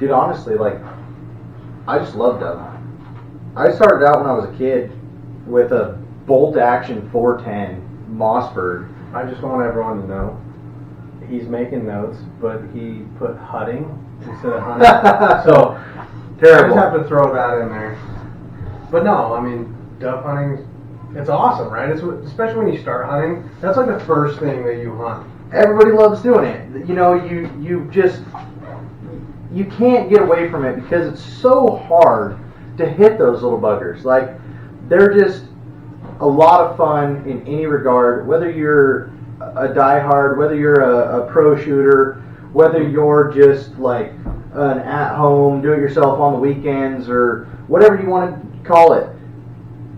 dude, honestly, like, I just love dove hunting. I started out when I was a kid with a bolt action 410 Mossberg. I just want everyone to know he's making notes, but he put hutting instead of hunting. So Terrible. I just have to throw that in there. But no, I mean, dove hunting, it's awesome, right? It's especially when you start hunting. That's like the first thing that you hunt. Everybody loves doing it. You know, you can't get away from it because it's so hard to hit those little buggers. Like, they're just a lot of fun in any regard, whether you're a diehard, whether you're a pro shooter, whether you're just like an at-home, do-it-yourself on the weekends, or whatever you want to call it.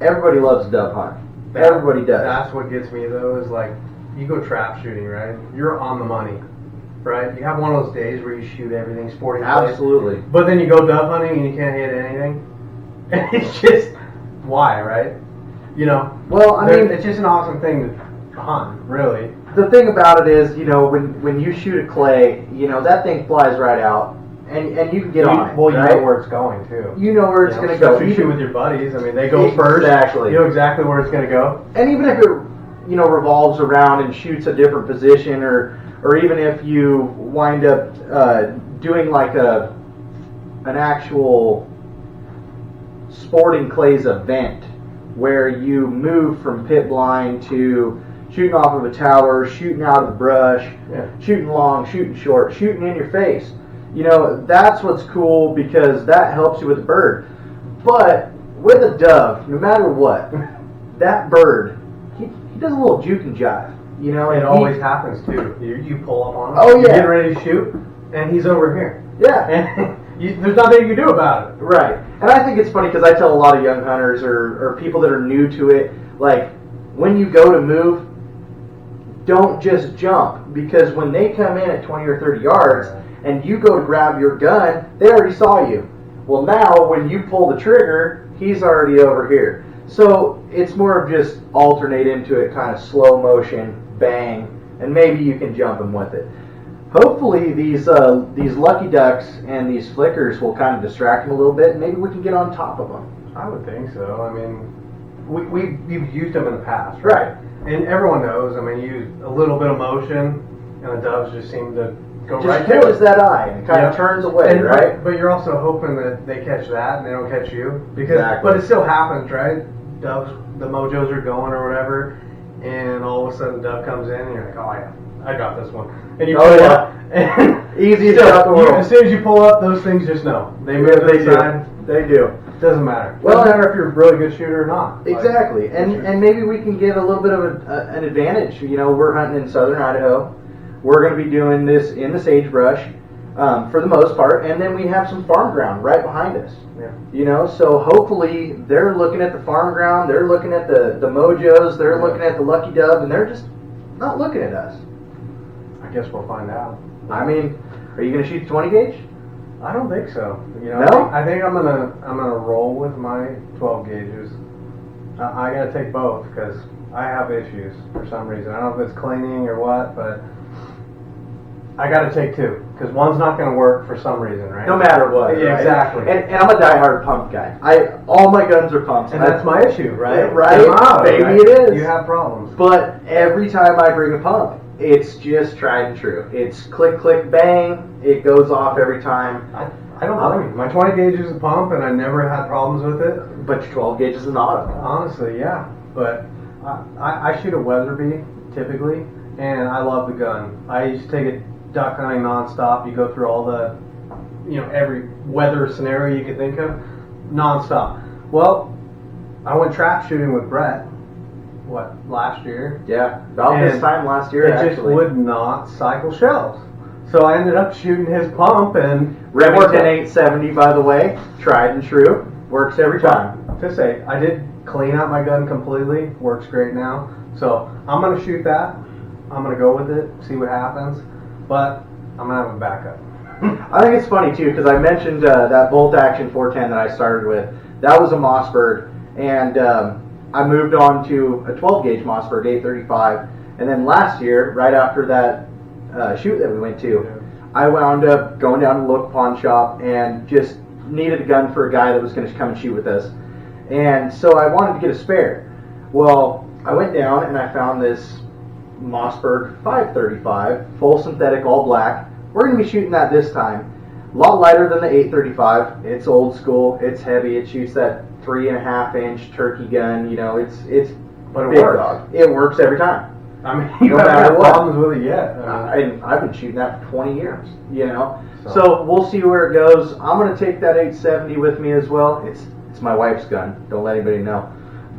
Everybody loves dove hunt. Everybody does. That's what gets me, though, is like, you go trap shooting, right? You're on the money, right? You have one of those days where you shoot everything sporting. Absolutely. Place, but then you go dove hunting and you can't hit anything. And it's just, why, right? You know? Well, I mean, it's just an awesome thing to hunt, really. The thing about it is, you know, when you shoot a clay, you know, that thing flies right out, and you can get on it. Well, you right? know where it's going, too. You know where it's going to go. If you shoot with your buddies, I mean, they go first. Exactly. You know exactly where it's going to go. And even if it, you know, revolves around and shoots a different position, or even if you wind up doing like an actual sporting clays event where you move from pit blind to shooting off of a tower, shooting out of the brush, shooting long, shooting short, shooting in your face. You know, that's what's cool because that helps you with the bird. But with a dove, no matter what, that bird, he does a little juke and jive. You know, it always happens too. You pull up on him. Oh, yeah. You're getting ready to shoot, and he's over here. Yeah. And there's nothing you can do about it. Right. And I think it's funny because I tell a lot of young hunters or people that are new to it, like, when you go to move, don't just jump, because when they come in at 20 or 30 yards and you go to grab your gun, they already saw you. Well, now when you pull the trigger, he's already over here. So it's more of just alternate into it, kind of slow motion, bang, and maybe you can jump him with it. Hopefully these lucky ducks and these flickers will kind of distract him a little bit, and maybe we can get on top of them. I would think so. I mean, we've used them in the past, right? And everyone knows. I mean, you use a little bit of motion, and the doves just seem to go just right to it. catches that eye and kind of turns away, right? But you're also hoping that they catch that and they don't catch you, because exactly. But it still happens, right? Doves, the mojos are going or whatever, and all of a sudden, dove comes in, and you're like, oh yeah, I got this one. And you pull up, and easiest shot in the world. As soon as you pull up, those things just know. They move to the side. They do. It doesn't matter. Well, doesn't matter if you're a really good shooter or not. Exactly. And maybe we can get a little bit of an advantage. You know, we're hunting in southern Idaho. We're going to be doing this in the sagebrush for the most part, and then we have some farm ground right behind us. Yeah. You know, so hopefully they're looking at the farm ground, they're looking at the mojos, they're looking at the lucky dove, and they're just not looking at us. I guess we'll find out. I mean, are you going to shoot the 20 gauge? I don't think so. You know, No? I think I'm gonna roll with my 12 gauges. I gotta take both because I have issues for some reason. I don't know if it's cleaning or what, but I gotta take two because one's not gonna work for some reason, right? No matter what. Yeah, right? exactly. And I'm a diehard pump guy. All my guns are pumps. And that's my issue, right? Right? Maybe it is. You have problems. But every time I bring a pump, it's just tried and true. It's click, click, bang. It goes off every time. I don't blame you. My 20 gauge is a pump, and I never had problems with it. But your 12 gauge is an auto. Honestly, yeah. But I shoot a Weatherby, typically, and I love the gun. I used to take it duck hunting nonstop. You go through all the, every weather scenario you could think of, nonstop. Well, I went trap shooting with Brett, last year? Yeah, about this time last year, actually. It just would not cycle shells. So I ended up shooting his pump, and Remington 870, by the way, tried and true, works every time. To say, I did clean out my gun completely, works great now. So I'm gonna shoot that. I'm gonna go with it, see what happens, but I'm gonna have a backup. I think it's funny too because I mentioned that bolt action 410 that I started with. That was a Mossberg, and I moved on to a 12 gauge Mossberg 835, and then last year, right after that shoot that we went to, I wound up going down to the local pawn shop and just needed a gun for a guy that was going to come and shoot with us. And so I wanted to get a spare. Well, I went down and I found this Mossberg 535, full synthetic, all black. We're going to be shooting that this time. A lot lighter than the 835. It's old school. It's heavy. It shoots that 3.5-inch turkey gun. You know, it's But it big works. dog. It works every time. I mean, you No haven't matter had what. problems with it yet. I've been shooting that for 20 years, you know. So- So we'll see where it goes. I'm gonna take that 870 with me as well. It's my wife's gun. Don't let anybody know,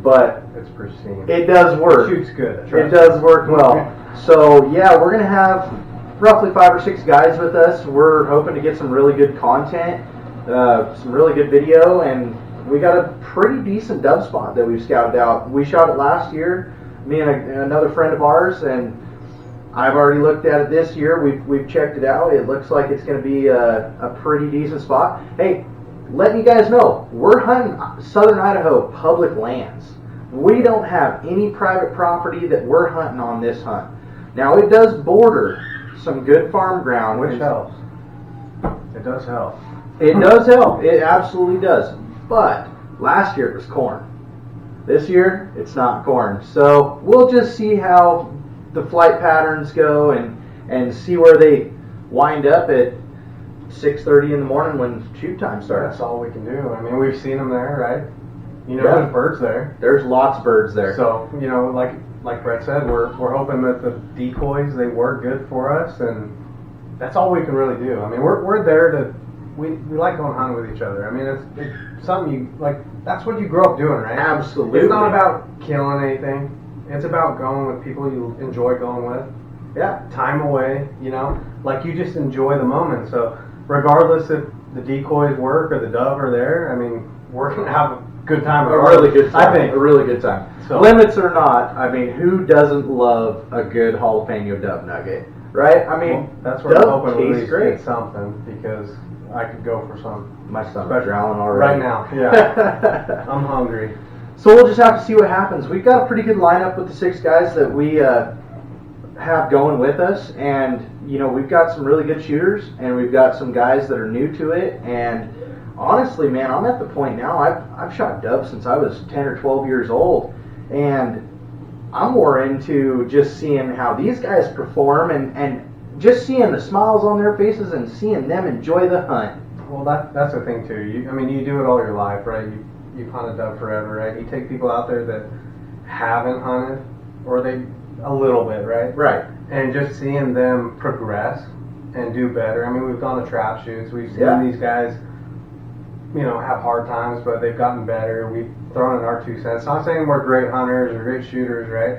but It's pristine. it does work. It shoots good. It trust does me. work well. So yeah, we're gonna have roughly 5 or 6 guys with us. We're hoping to get some really good content, some really good video, and we got a pretty decent dove spot that we've scouted out. We shot it last year, me and another friend of ours, and I've already looked at it this year. We've checked it out. It looks like it's going to be a pretty decent spot. Hey, letting you guys know, we're hunting southern Idaho public lands. We don't have any private property that we're hunting on this hunt. Now it does border some good farm ground, Which helps. It does help. It does help. It absolutely does. But last year it was corn. This year it's not corn. So we'll just see how the flight patterns go and see where they wind up at 6:30 in the morning when shoot time starts. That's all we can do. I mean, we've seen them there, right? You know, Yeah. there's birds there. There's lots of birds there. So, you know, like Brett said, we're hoping that the decoys, they work good for us, and that's all we can really do. I mean, we're there to, we like going hunting with each other. I mean, it's something you, like, that's what you grow up doing, right? Absolutely. It's not about killing anything. It's about going with people you enjoy going with. Yeah. Time away, you know? Like, you just enjoy the moment. So, regardless if the decoys work or the dove are there, I mean, we're going to have a good time. A really good time. I think. A really good time. So- Limits or not, I mean, who doesn't love a good jalapeno dove nugget, right? I mean, Well, that's what I'm dove hoping we at tastes least great. get something, because I could go for some My stomach's But drowning right already. now. Yeah. I'm hungry. So we'll just have to see what happens. We've got a pretty good lineup with the 6 guys that we have going with us, and you know, we've got some really good shooters, and we've got some guys that are new to it. And honestly, man, I'm at the point now. I've shot doves since I was 10 or 12 years old, and I'm more into just seeing how these guys perform and just seeing the smiles on their faces and seeing them enjoy the hunt. Well, that's the thing too. You do it all your life, right? You've hunted dove forever, right? You take people out there that haven't hunted, or they a little bit, right? Right. And just seeing them progress and do better. I mean, we've gone to trap shoots. We've seen Yeah. these guys, you know, have hard times, but they've gotten better. We've thrown in our 2 cents. Not saying we're great hunters or great shooters, right?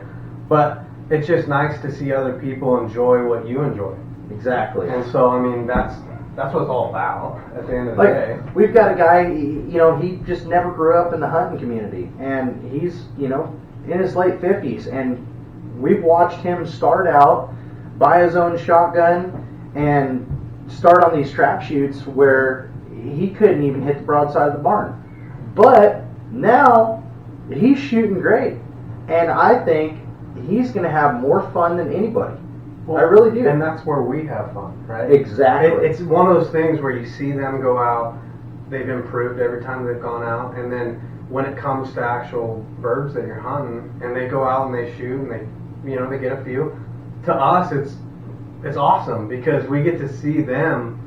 But it's just nice to see other people enjoy what you enjoy. Exactly. And so, I mean, that's what it's all about at the end of the Like, day. we've got a guy, you know, he just never grew up in the hunting community, and he's, you know, in his late 50s, and we've watched him start out, buy his own shotgun, and start on these trap shoots where he couldn't even hit the broadside of the barn. But now he's shooting great, and I think he's going to have more fun than anybody. I really do. And that's where we have fun, right? Exactly. It's one of those things where you see them go out, they've improved every time they've gone out, and then when it comes to actual birds that you're hunting, and they go out and they shoot and they get a few, to us it's awesome, because we get to see them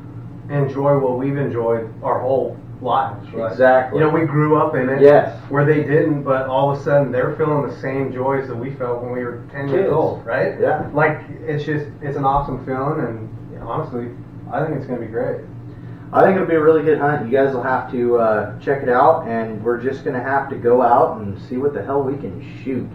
enjoy what we've enjoyed our whole lives, right? Exactly. You know, we grew up in it. Yes. Where they didn't, but all of a sudden they're feeling the same joys that we felt when we were 10 years Kids. old, right? Yeah. Like, it's an awesome feeling, and honestly, I think it's going to be great. I think it'll be a really good hunt. You guys will have to check it out, and we're just going to have to go out and see what the hell we can shoot.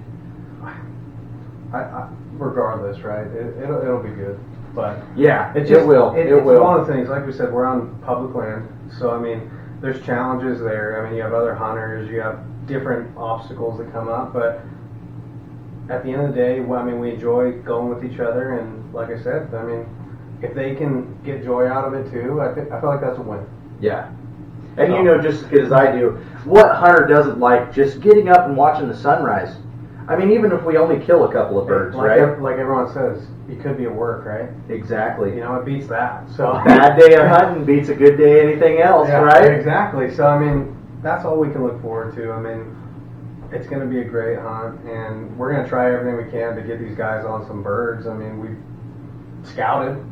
Regardless, right? It'll be good. But Yeah, it will. It It's will. one of the things, like we said, we're on public land, so I mean, there's challenges there. I mean, you have other hunters, you have different obstacles that come up, but at the end of the day, well, I mean, we enjoy going with each other, and like I said, I mean, if they can get joy out of it too, I feel like that's a win. Yeah. And you know just as good as I do, what hunter doesn't like just getting up and watching the sunrise? I mean, even if we only kill a couple of birds, like right? like everyone says, it could be a work, right? Exactly. You know, it beats that. So Bad day of hunting beats a good day anything else, yeah, right? Exactly. So I mean, that's all we can look forward to. I mean, it's going to be a great hunt, and we're going to try everything we can to get these guys on some birds. I mean, we've scouted.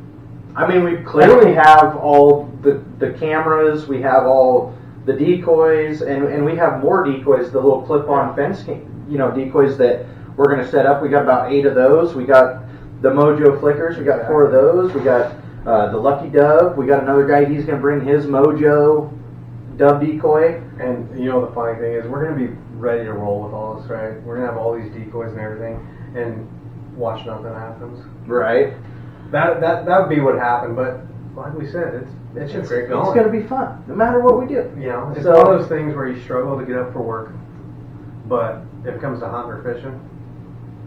I mean, we clearly have all the cameras, we have all the decoys, and we have more decoys, the little clip-on fence, decoys that we're going to set up. We got about 8 of those. We got the Mojo flickers. We got 4 of those. We got the Lucky Dove. We got another guy. He's going to bring his Mojo dove decoy. And you know the funny thing is, we're going to be ready to roll with all this, right? We're going to have all these decoys and everything, and watch nothing happens. Right. That would be what happened, but like we said, it's just great going. It's going to be fun, no matter what we do. You know, it's So- one of those things where you struggle to get up for work, but if it comes to hunting or fishing,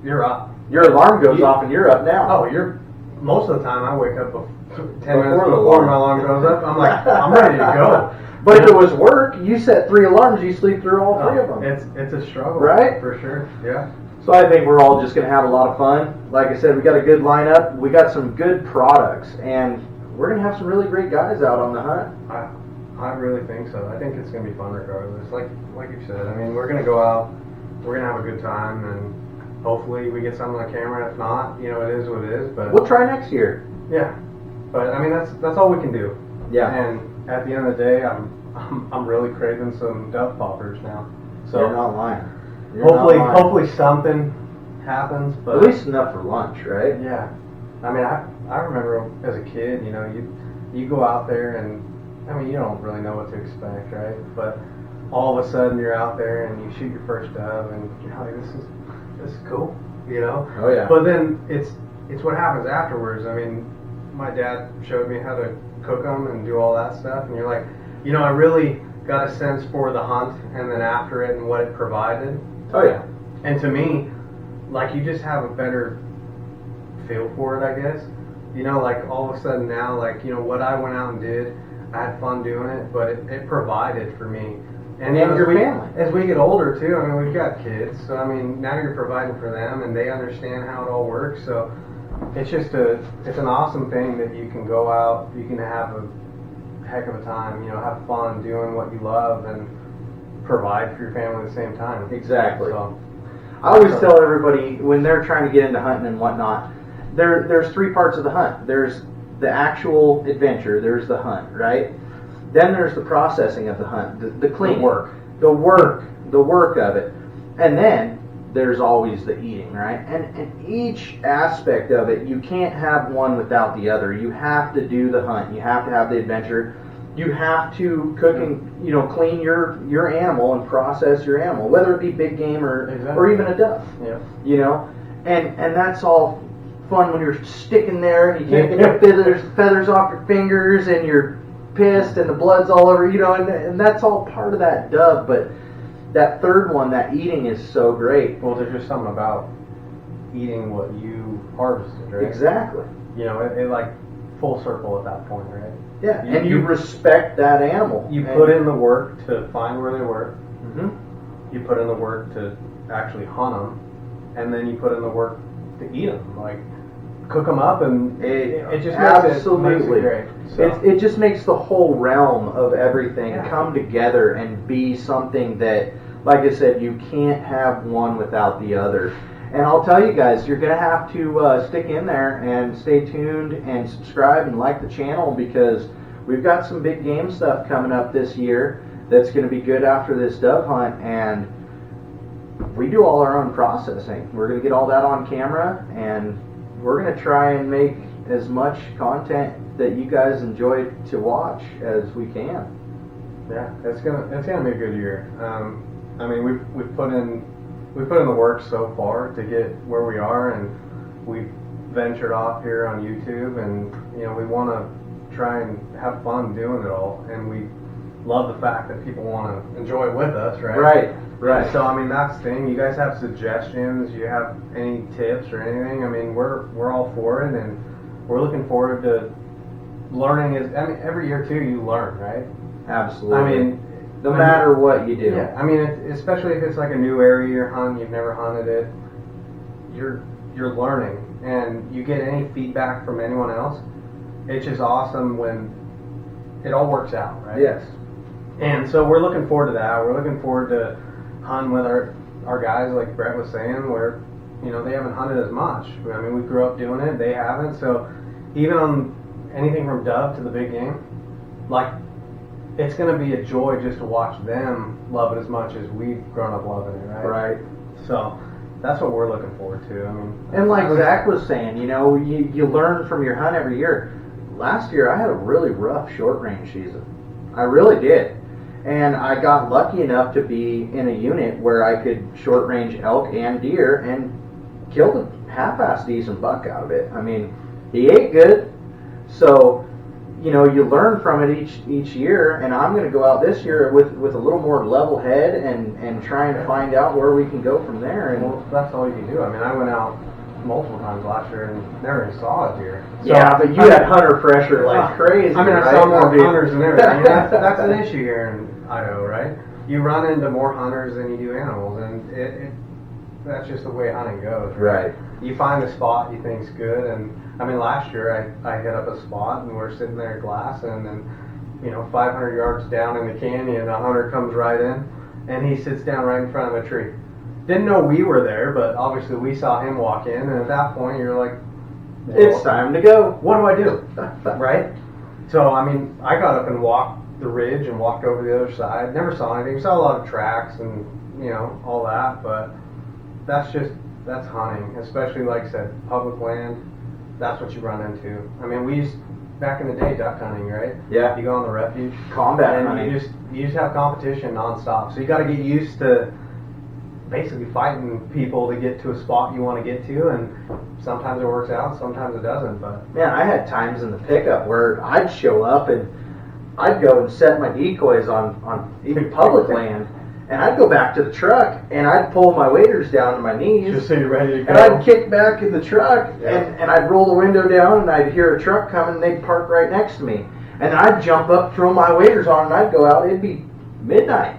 you're up. Your alarm goes off and you're up now. Oh, you're. Most of the time, I wake up 10 minutes Before the before alarm. my alarm goes up. I'm like, I'm ready to go. But if it was work, you set 3 alarms, you sleep through all 3 of them. It's a struggle, Right? For sure. Yeah. So I think we're all just going to have a lot of fun. Like I said, we got a good lineup. We got some good products, and we're going to have some really great guys out on the hunt. I really think so. I think it's going to be fun regardless. Like you said, I mean, we're going to go out, we're going to have a good time, and hopefully we get something on camera. If not, you know, it is what it is. But We'll try next year. yeah, but I mean, that's all we can do. Yeah. And at the end of the day, I'm really craving some dove poppers now. So You're not lying. You're not lying. hopefully something happens. But At least enough for lunch, right? yeah, I mean, I remember as a kid, you know, you go out there and I mean, you don't really know what to expect, right? But all of a sudden you're out there and you shoot your first dove, and you're like, this is cool, you know? Oh, yeah. But then it's what happens afterwards. I mean, my dad showed me how to cook them and do all that stuff, and you're like, you know, I really got a sense for the hunt and then after it and what it provided. Oh, yeah. And to me, like, you just have a better feel for it, I guess. You know, like, all of a sudden now, like, you know, what I went out and did, I had fun doing it, but it provided for me. And you know, your family. as we get older, too, I mean, we've got kids, so, I mean, now you're providing for them, and they understand how it all works, so it's just it's an awesome thing that you can go out, you can have a heck of a time, you know, have fun doing what you love, and provide for your family at the same time. Exactly. So, I always tell everybody when they're trying to get into hunting and whatnot, there's 3 parts of the hunt. There's the actual adventure, there's the hunt, right? Then there's the processing of the hunt, the cleaning, the work of it. And then there's always the eating, right? And each aspect of it, you can't have one without the other. You have to do the hunt, you have to have the adventure, you have to cook and, you know, clean your animal and process your animal, whether it be big game or even a dove. yeah. You know, and that's all fun when you're sticking there and you can't get your feathers off your fingers and you're pissed and the blood's all over, you know, and that's all part of that dove. But that third one, that eating, is so great. Well, there's just something about eating what you harvested, right? Exactly. You know, it like full circle at that point, right? Yeah, and you respect that animal. You put in the work to find where they were. Mm-hmm. You put in the work to actually hunt them, and then you put in the work to eat them. Like, cook them up, and it just makes it great. So. It just makes the whole realm of everything Yeah. come together and be something that, like I said, you can't have one without the other. And I'll tell you guys, you're going to have to stick in there and stay tuned and subscribe and like the channel, because we've got some big game stuff coming up this year that's going to be good after this dove hunt. And we do all our own processing. We're going to get all that on camera, and we're going to try and make as much content that you guys enjoy to watch as we can. Yeah, it's gonna be a good year. I mean, we've put in the work so far to get where we are, and we've ventured off here on YouTube, and you know, we want to try and have fun doing it all, and we love the fact that people want to enjoy it with us, right? Right. So I mean, that's the thing. You guys have suggestions? You have any tips or anything? I mean, we're all for it, and we're looking forward to learning. I mean, every year too, you learn, right? Absolutely. I mean, no matter what you do. Yeah, I mean, especially if it's like a new area you're hunting, you've never hunted it. you're learning, and you get any feedback from anyone else. It's just awesome when it all works out, right? Yes. And so we're looking forward to that. We're looking forward to hunting with our guys, like Brett was saying, where, you know, they haven't hunted as much. I mean, we grew up doing it, they haven't. So even on anything from dove to the big game, like, it's going to be a joy just to watch them love it as much as we've grown up loving it, right? Right. So that's what we're looking forward to. I mean, And like Zach was saying, you know, you learn from your hunt every year. Last year I had a really rough short range season. I really did. And I got lucky enough to be in a unit where I could short range elk and deer and killed a half-assed decent buck out of it. I mean, he ate good. So, you know, you learn from it each year, and I'm going to go out this year with a little more level head and try and find out where we can go from there. And well, that's all you can do. I mean, I went out multiple times last year and never even saw a deer. So, yeah, but you had hunter pressure like crazy. I mean, I right? saw more hunters than everything. I mean, that's an issue here in Idaho, right? You run into more hunters than you do animals, and that's just the way hunting goes, Right. You find a spot you think's good, and I mean, last year I hit up a spot and we're sitting there glassing, and you know, 500 yards down in the canyon, a hunter comes right in, and he sits down right in front of a tree. Didn't know we were there, but obviously we saw him walk in, and at that point you're like, well, It's time to go. what do I do? Right? So, I mean, I got up and walked the ridge and walked over the other side. Never saw anything. Saw a lot of tracks and, you know, all that, but that's hunting, especially, like I said, public land. That's what you run into. I mean, we used, back in the day, duck hunting, right? Yeah. You go on the refuge. Combat and hunting. you just have competition nonstop. So you got to get used to basically fighting people to get to a spot you want to get to, and sometimes it works out, sometimes it doesn't. But Man, I had times in the pickup where I'd show up and I'd go and set my decoys on even public land, and I'd go back to the truck and I'd pull my waders down to my knees. just so you're ready to go. And I'd kick back in the truck, Yeah. and I'd roll the window down, and I'd hear a truck coming, and they'd park right next to me. And then I'd jump up, throw my waders on, and I'd go out. It'd be midnight.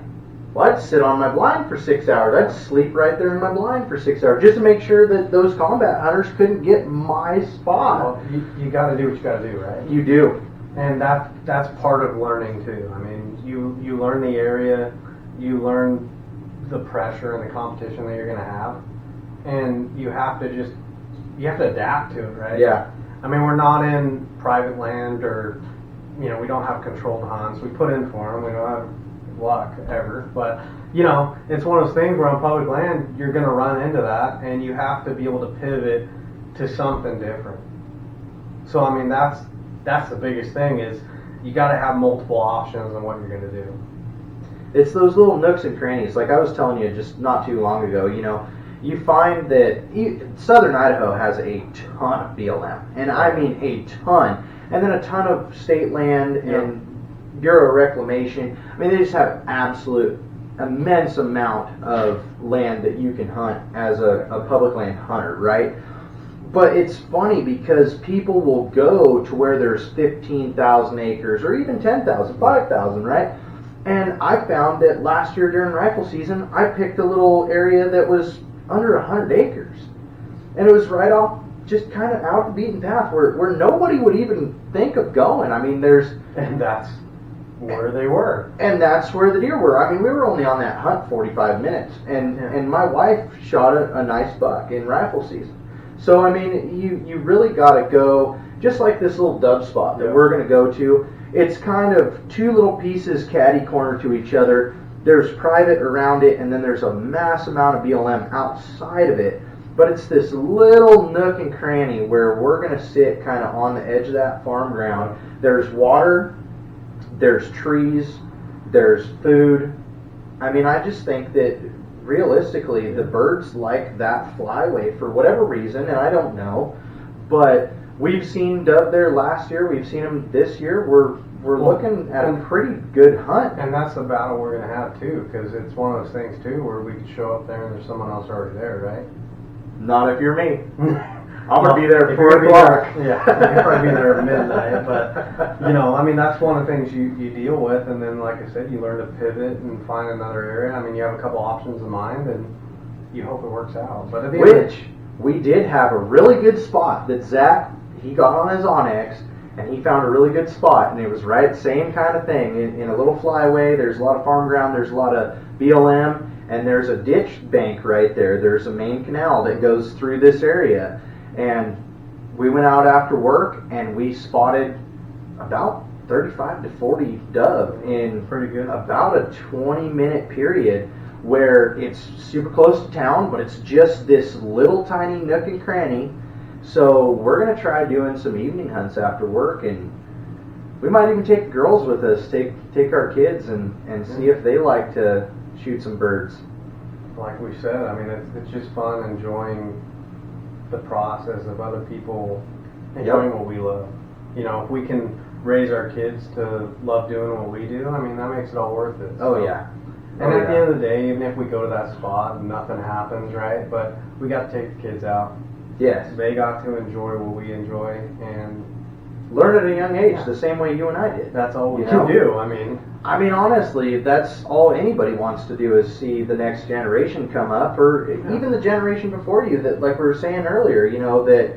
Well, I'd sit on my blind for 6 hours. I'd sleep right there in my blind for 6 hours, just to make sure that those combat hunters couldn't get my spot. Well, you got to do what you got to do, right? You do. And that's part of learning too. I mean, you learn the area, you learn the pressure and the competition that you're going to have, and you have to adapt to it, right? Yeah. I mean, we're not in private land, or you know, we don't have controlled hunts. We put in for them. We don't have luck ever, but you know, it's one of those things where on public land you're going to run into that, and you have to be able to pivot to something different. So I mean, that's the biggest thing, is you got to have multiple options on what you're going to do. It's those little nooks and crannies. Like I was telling you just not too long ago, you know, you find that southern Idaho has a ton of BLM, and I mean a ton, and then a ton of state land and Bureau of Reclamation. I mean, they just have absolute immense amount of land that you can hunt as a public land hunter, right? But it's funny because people will go to where there's 15,000 acres or even 10,000, 5,000, right? And I found that last year during rifle season, I picked a little area that was under 100 acres. And it was right off, just kind of out the beaten path where nobody would even think of going. I mean, And that's where they were. and that's where the deer were. I mean, we were only on that hunt 45 minutes, and my wife shot a nice buck in rifle season. So, I mean, you really got to go, just like this little dove spot that we're going to go to. It's kind of two little pieces catty corner to each other. There's private around it, and then there's a mass amount of BLM outside of it. But it's this little nook and cranny where we're going to sit kind of on the edge of that farm ground. There's water, there's trees, there's food. I mean, I just think that realistically the birds like that flyway for whatever reason, and I don't know. But we've seen dove there last year. We've seen them this year. We're looking at a pretty good hunt. And that's the battle we're going to have too, because it's one of those things too where we could show up there and there's someone else already there, right? Not if you're me. I'm going to be there at 4 o'clock. Yeah, you'll probably be there at midnight. But, you know, I mean, that's one of the things you deal with. And then, like I said, you learn to pivot and find another area. I mean, you have a couple options in mind, and you hope it works out. But at the end, we did have a really good spot that Zach, he got on his Onyx, and he found a really good spot, and it was right, same kind of thing, in a little flyway. There's a lot of farm ground, there's a lot of BLM, and there's a ditch bank right there. There's a main canal that goes through this area, and we went out after work, and we spotted about 35 to 40 dove in Pretty good. about a 20-minute period, where it's super close to town, but it's just this little tiny nook and cranny. So we're going to try doing some evening hunts after work, and we might even take the girls with us, take our kids, and see if they like to shoot some birds. Like we said, I mean, it's just fun enjoying the process of other people enjoying what we love. You know, if we can raise our kids to love doing what we do, I mean, that makes it all worth it. Oh, So- yeah. And at the end of the day, even if we go to that spot and nothing happens, right? But we got to take the kids out. Yes. They got to enjoy what we enjoy, and Learn at a young age, the same way you and I did. that's all we You can know? do. I mean, Honestly, that's all anybody wants to do, is see the next generation come up, or even the generation before you, that, like we were saying earlier, you know, that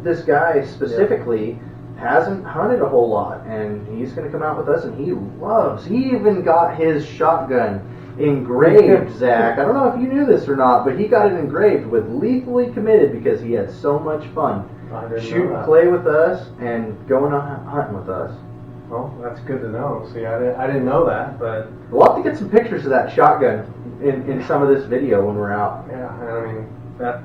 this guy specifically hasn't hunted a whole lot, and he's going to come out with us, and he even got his shotgun engraved, Zach. I don't know if you knew this or not, but he got it engraved with Lethally Committed because he had so much fun I didn't know shooting that. clay with us and going hunting with us. Well, that's good to know. See, I didn't know that, but We'll have to get some pictures of that shotgun in some of this video when we're out. yeah, and I mean,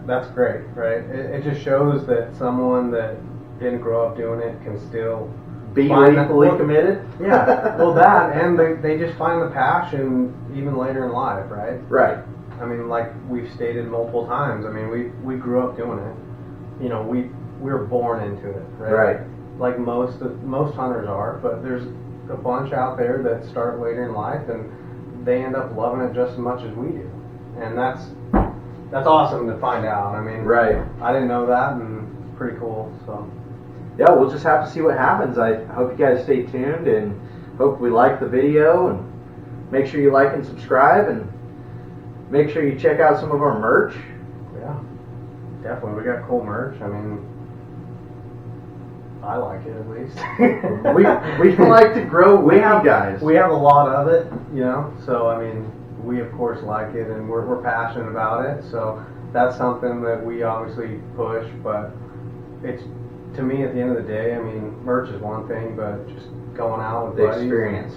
that's great, right? It just shows that someone that didn't grow up doing it can still Be find that- lethally committed? Yeah, well, that, and they just find the passion even later in life, right? Right. I mean, like we've stated multiple times, I mean, we grew up doing it. You know, we were born into it, right? Right. Like most hunters are, but there's a bunch out there that start later in life and they end up loving it just as much as we do. And that's awesome to find out. I mean, Right. I didn't know that, and it's pretty cool, so. Yeah, we'll just have to see what happens. I hope you guys stay tuned, and hope we like the video, and make sure you like and subscribe, and make sure you check out some of our merch. Yeah, definitely. We got cool merch. I mean, I like it at least. We like to grow with you guys. We have a lot of it, you know. So I mean, we of course like it, and we're passionate about it. So that's something that we obviously push. But it's, to me, at the end of the day, I mean, merch is one thing, but just going out with The buddies, experience.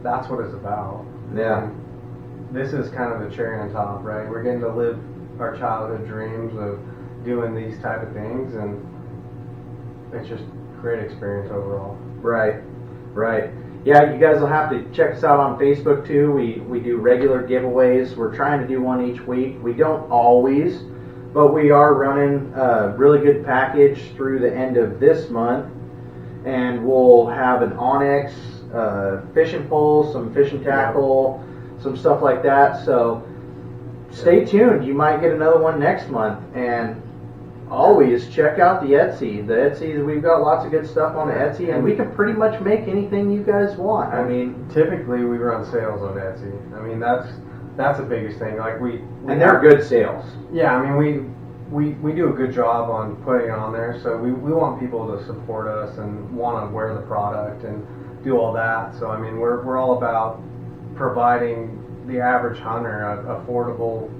that's what it's about. Yeah. And this is kind of the cherry on top, right? We're getting to live our childhood dreams of doing these type of things, and it's just a great experience overall. Right. Yeah, you guys will have to check us out on Facebook too. We do regular giveaways. We're trying to do one each week. We don't always, but we are running a really good package through the end of this month, and we'll have an Onyx fishing pole, some fishing tackle, some stuff like that. So stay tuned. You might get another one next month, and always check out the Etsy. The Etsy, we've got lots of good stuff on the Etsy, and we can pretty much make anything you guys want. I mean, Typically, we run sales on Etsy. I mean, that's the biggest thing. Like we and they're good sales. Yeah, I mean, we do a good job on putting it on there. So we want people to support us and want to wear the product and do all that. So I mean, we're all about providing the average hunter affordable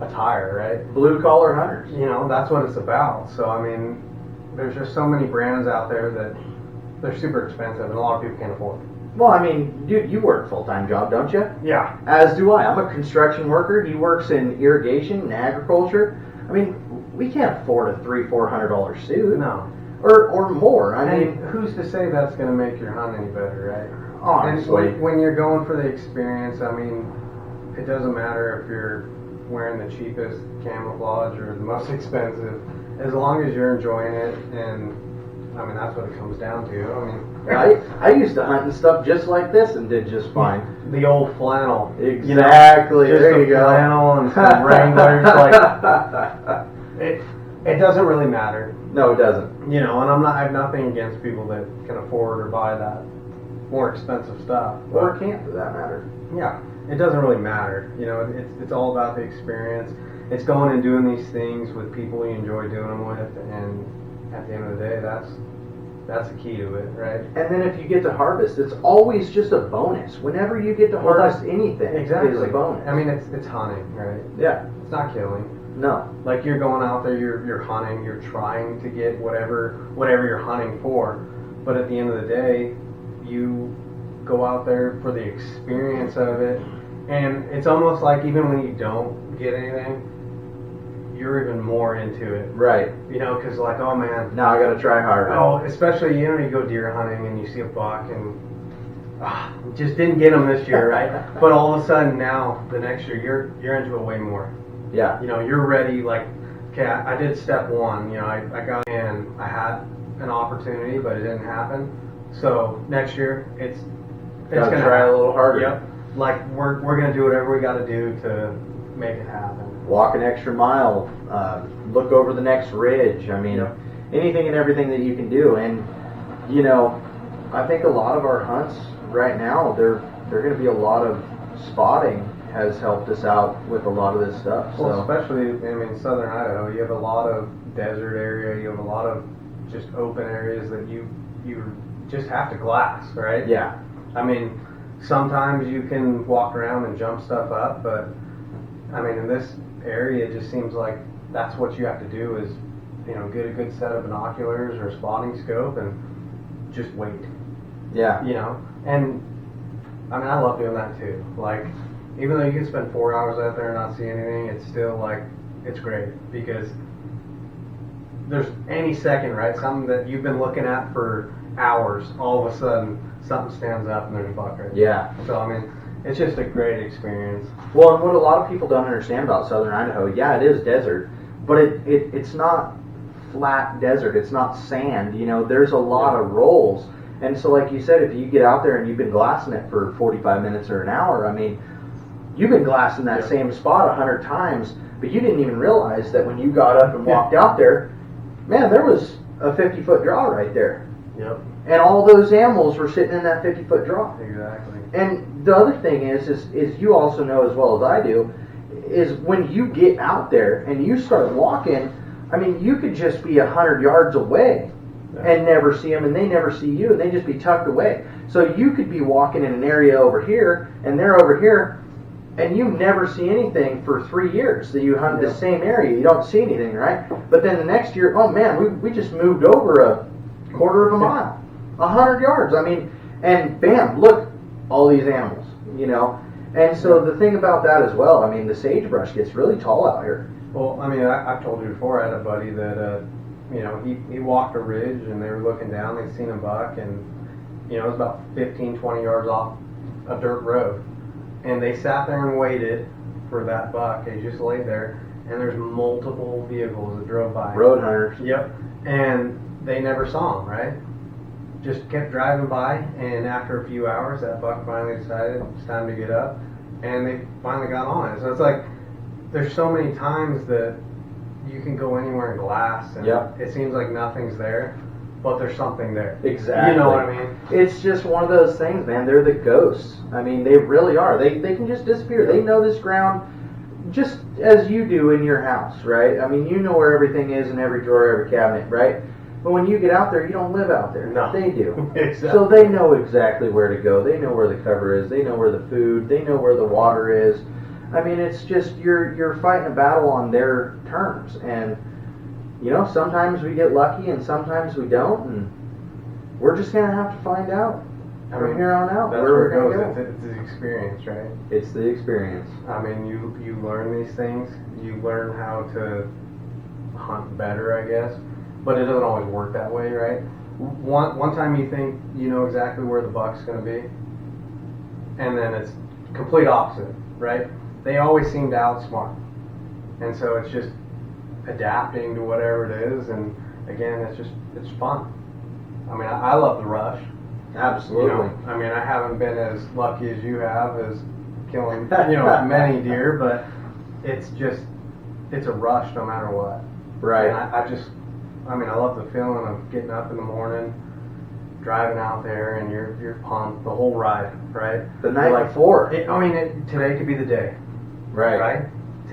attire, right? Blue collar hunters. You know, that's what it's about. So I mean, there's just so many brands out there that they're super expensive, and a lot of people can't afford them. Well, I mean, dude, you work a full-time job, don't you? Yeah. As do I. I'm a construction worker. He works in irrigation and agriculture. I mean, we can't afford a $300-$400 suit. No. Or more. I mean, who's to say that's going to make your hunt any better, right? honestly. And when you're going for the experience, I mean, it doesn't matter if you're wearing the cheapest camouflage or the most expensive, as long as you're enjoying it, and I mean, that's what it comes down to. I mean, I used to hunt and stuff just like this and did just fine. the old flannel. Exactly. Just there a you go. flannel and some Wranglers. Like, it doesn't really matter, No, it doesn't. you know. And I have nothing against people that can afford or buy that more expensive stuff. but- Or can't, for that matter. Yeah, it doesn't really matter. You know, it's all about the experience. it's going and doing these things with people you enjoy doing them with, and at the end of the day, that's the key to it, right? And then if you get to harvest, it's always just a bonus. Whenever you get to harvest anything, Exactly. it's a bonus. I mean, it's hunting, right? Yeah. It's not killing. No. Like you're going out there, you're hunting, you're trying to get whatever you're hunting for, but at the end of the day, you go out there for the experience of it, and it's almost like even when you don't get anything, you're even more into it. Right. You know, because like, oh man, Now I got to try harder. oh, especially you go deer hunting and you see a buck and just didn't get them this year, right? But all of a sudden now, the next year, you're into it way more. Yeah. You know, you're ready. Like, okay, I did step one. You know, I got in. I had an opportunity, but it didn't happen. So next year, it's Gotta gonna try a little harder. Yep. Like we're gonna do whatever we got to do to make it happen. Walk an extra mile, look over the next ridge. I mean, Yep. anything and everything that you can do. And, you know, I think a lot of our hunts right now, they're going to be a lot of spotting has helped us out with a lot of this stuff. Well, So, especially, I mean, southern Idaho, you have a lot of desert area, you have a lot of just open areas that you just have to glass, right? yeah, I mean, sometimes you can walk around and jump stuff up, but I mean, in this area, it just seems like that's what you have to do is, you know, get a good set of binoculars or spotting scope and just wait, yeah, you know? And I mean, I love doing that too. Like, even though you can spend 4 hours out there and not see anything, it's still like, it's great because there's any second, right? Something that you've been looking at for hours, all of a sudden something stands up and there's a buck right there. yeah. So, I mean, it's just a great experience. Well, and what a lot of people don't understand about southern Idaho, yeah, it is desert, but it's not flat desert. It's not sand. You know, there's a lot of rolls. And so, like you said, if you get out there and you've been glassing it for 45 minutes or an hour, I mean, you've been glassing that same spot 100 times, but you didn't even realize that when you got up and walked out there, man, there was a 50-foot draw right there. Yep. And all those animals were sitting in that 50-foot draw. Exactly. And the other thing is you also know as well as I do, is when you get out there and you start walking, I mean, you could just be 100 yards away and never see them, and they never see you, and they just be tucked away. So you could be walking in an area over here, and they're over here, and you never see anything for 3 years that you hunt the same area. You don't see anything, right? But then the next year, oh man, we just moved over a quarter of a mile, 100 yards. I mean, and bam, look, all these animals, you know. And so the thing about that as well, I mean, the sagebrush gets really tall out here. Well, I mean, I've told you before, I had a buddy that, you know, he walked a ridge and they were looking down, they'd seen a buck, and, you know, it was about 15, 20 yards off a dirt road. And they sat there and waited for that buck. They just laid there, and there's multiple vehicles that drove by. Road hunters. Yep. And they never saw him, right? Just kept driving by, and after a few hours, that buck finally decided it's time to get up, and they finally got on it. So it's like, there's so many times that you can go anywhere in glass, and it seems like nothing's there, but there's something there. Exactly. You know what I mean? It's just one of those things, man. They're the ghosts. I mean, they really are. They can just disappear. They know this ground just as you do in your house, right? I mean, you know where everything is in every drawer, every cabinet, right? But when you get out there, you don't live out there. No. They do. Exactly. So they know exactly where to go. They know where the cover is. They know where the food. They know where the water is. I mean, it's just you're fighting a battle on their terms. And, you know, sometimes we get lucky and sometimes we don't. And we're just going to have to find out from here on out That's where we're where it going goes. to go. It's the experience, right? It's the experience. I mean, you learn these things. You learn how to hunt better, I guess. But it doesn't always work that way, right? One time you think you know exactly where the buck's going to be, and then it's complete opposite, right? They always seem to outsmart. And so it's just adapting to whatever it is, and again, it's fun. I mean, I love the rush. Absolutely. You know, I mean, I haven't been as lucky as you have as killing, you know, many deer, but it's a rush no matter what. Right. And I mean, I love the feeling of getting up in the morning, driving out there, and you're pumped the whole ride, right? The night before. Today could be the day. Right. Right?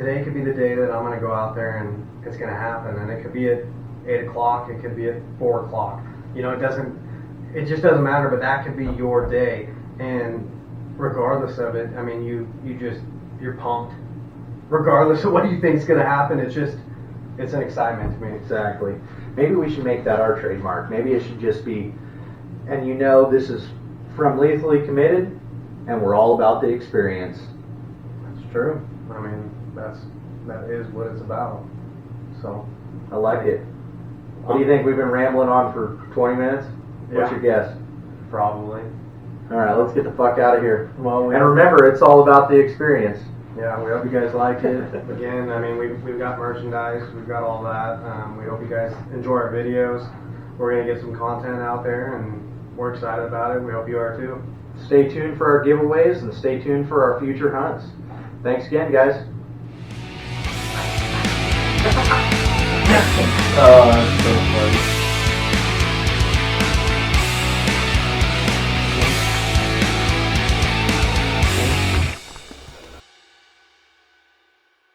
today could be the day that I'm going to go out there and it's going to happen. And it could be at 8 o'clock, it could be at 4 o'clock. You know, it just doesn't matter, but that could be your day. And regardless of it, I mean, you're pumped. Regardless of what you think is going to happen, it's an excitement to me. Exactly. Maybe we should make that our trademark. Maybe it should just be, and you know, this is from Lethally Committed, and we're all about the experience. That's true. I mean, that is what it's about. So, I like it. What do you think? We've been rambling on for 20 minutes? What's Yeah. your guess? probably. All right, let's get the fuck out of here. Well, And remember, it's all about the experience. yeah, we hope you guys like it. Again, I mean, we've got merchandise, we've got all that. We hope you guys enjoy our videos. We're gonna get some content out there, and we're excited about it. We hope you are too. Stay tuned for our giveaways and stay tuned for our future hunts. Thanks again, guys. Oh, that's so funny.